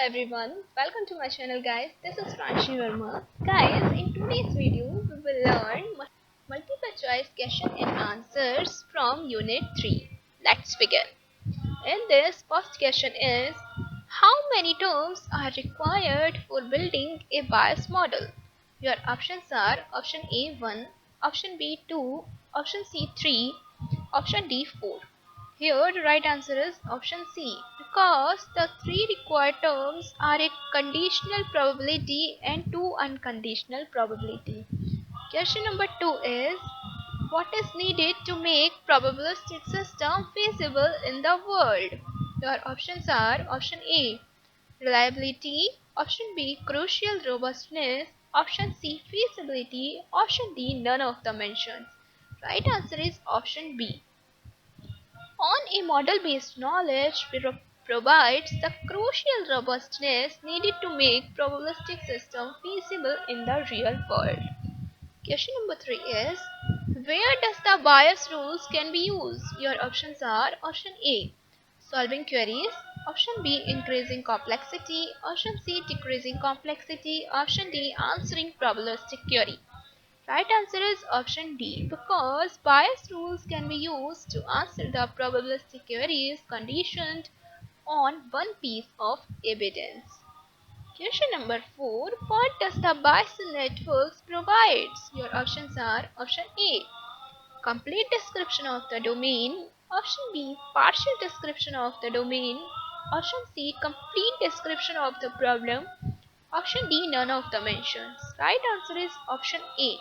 everyone, welcome to my channel guys. This is Franshi Verma. Guys, in today's video we will learn multiple choice question and answers from unit 3. Let's begin. In this first question is, how many terms are required for building a bias model? Your options are option A 1, option B 2, option C 3, option D 4. Here the right answer is option C, because the three required terms are a conditional probability and two unconditional probability. Question number 2 is, what is needed to make probabilistic system feasible in the world? Your options are option A, reliability, option B, crucial robustness, option C, feasibility, option D, none of the mentioned. Right answer is option B. On a model-based knowledge provides the crucial robustness needed to make probabilistic system feasible in the real world. Question number 3 is, where does the bias rules can be used? Your options are option A, solving queries, option B, increasing complexity, option C, decreasing complexity, option D, answering probabilistic query. Right answer is option D, because bias rules can be used to answer the probabilistic queries conditioned on one piece of evidence. Question number 4. What does the Bayesian networks provides? Your options are option A, complete description of the domain, option B, partial description of the domain, option C, complete description of the problem, option D, none of the mentions. Right answer is option A,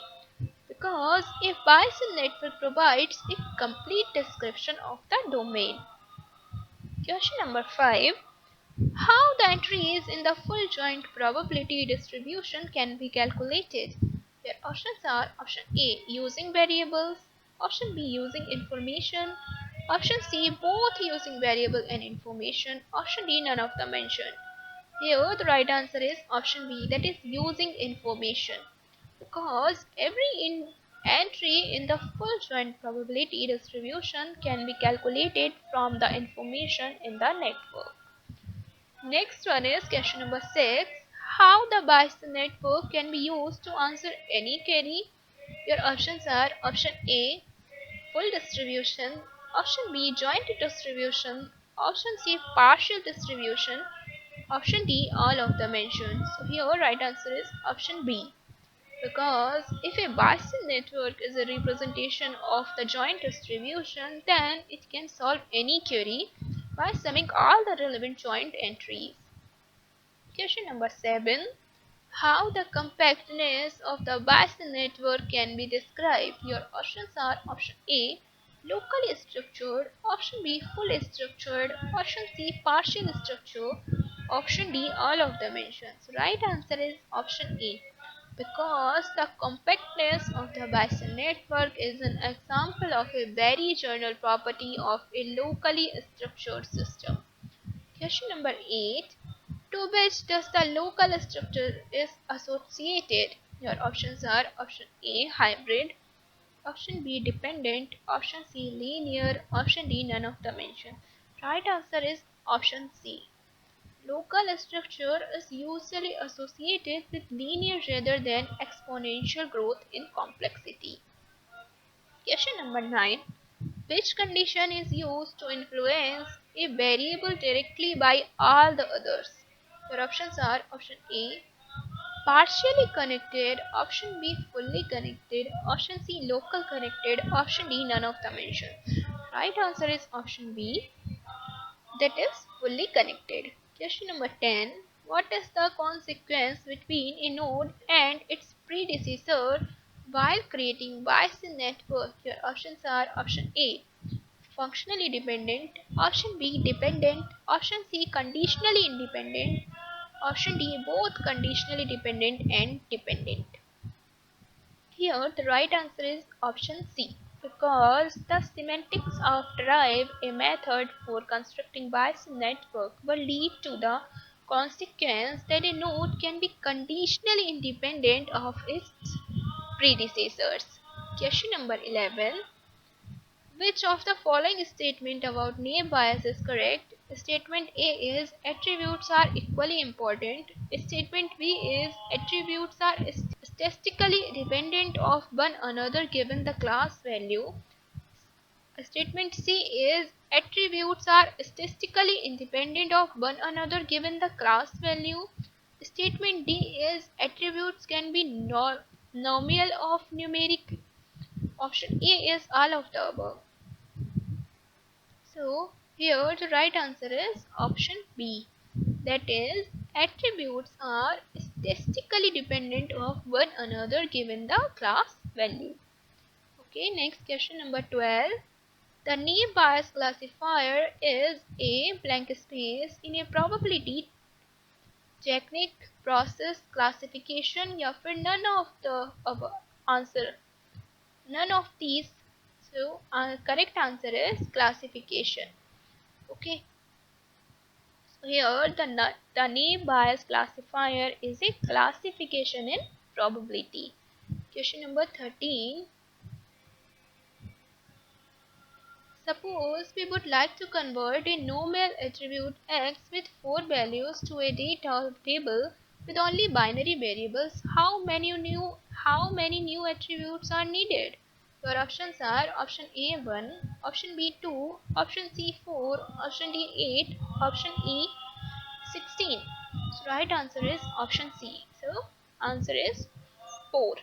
because a Bayesian network provides a complete description of the domain. Question number 5. How the entries in the full joint probability distribution can be calculated? Your options are option A, using variables, option B, using information, option C, both using variable and information, option D, none of the mentioned. Here the right answer is option B, that is using information, because every entry in the full joint probability distribution can be calculated from the information in the network. Next one is question number 6. How the Bayesian network can be used to answer any query? Your options are option A, full distribution, option B, joint distribution, option C, partial distribution, option D, all of the mentioned. So here right answer is option B, because if a Bayesian network is a representation of the joint distribution, then it can solve any query by summing all the relevant joint entries. Question number 7. How the compactness of the Bayesian network can be described? Your options are option A, locally structured, option B, fully structured, option C, partial structure, option D, all of the mentions. Right answer is option A, because the compactness of the Bayesian network is an example of a very general property of a locally structured system. Question number 8. To which does the local structure is associated? Your options are option A, hybrid, option B, dependent, option C, linear, option D, none of the mentioned. Right answer is option C. Local structure is usually associated with linear rather than exponential growth in complexity. Question number 9. Which condition is used to influence a variable directly by all the others? Your options are option A, partially connected, option B, fully connected, option C, local connected, option D, none of the mentioned. Right answer is option B, that is fully connected. Question number 10. What is the consequence between a node and its predecessor while creating Bayesian network? Your options are option A, functionally dependent, option B, dependent, option C, conditionally independent, option D, both conditionally dependent and dependent. Here the right answer is option C, because the semantics of derive a method for constructing Bayesian network will lead to the consequence that a node can be conditionally independent of its predecessors. Question number 11. Which of the following statement about naive Bayes is correct? Statement A is attributes are equally important. Statement B is attributes are statistically dependent of one another given the class value. Statement C is attributes are statistically independent of one another given the class value. Statement D is attributes can be nominal or numeric. Option A is all of the above. So here the right answer is option B. That is, attributes are statistically dependent of one another given the class value. Okay, next question number 12. The naive Bayes classifier is a blank space in a probability technique process classification या फिर none of the above answer. None of these. So correct answer is classification. Okay. So here the naive Bayes classifier is a classification in probability. Question number 13. Suppose we would like to convert a nominal attribute x with 4 values to a data table with only binary variables. How many new attributes are needed? Your options are option A 1, option B 2, option C 4, option D 8, option E 16. So right answer is option C. So answer is 4.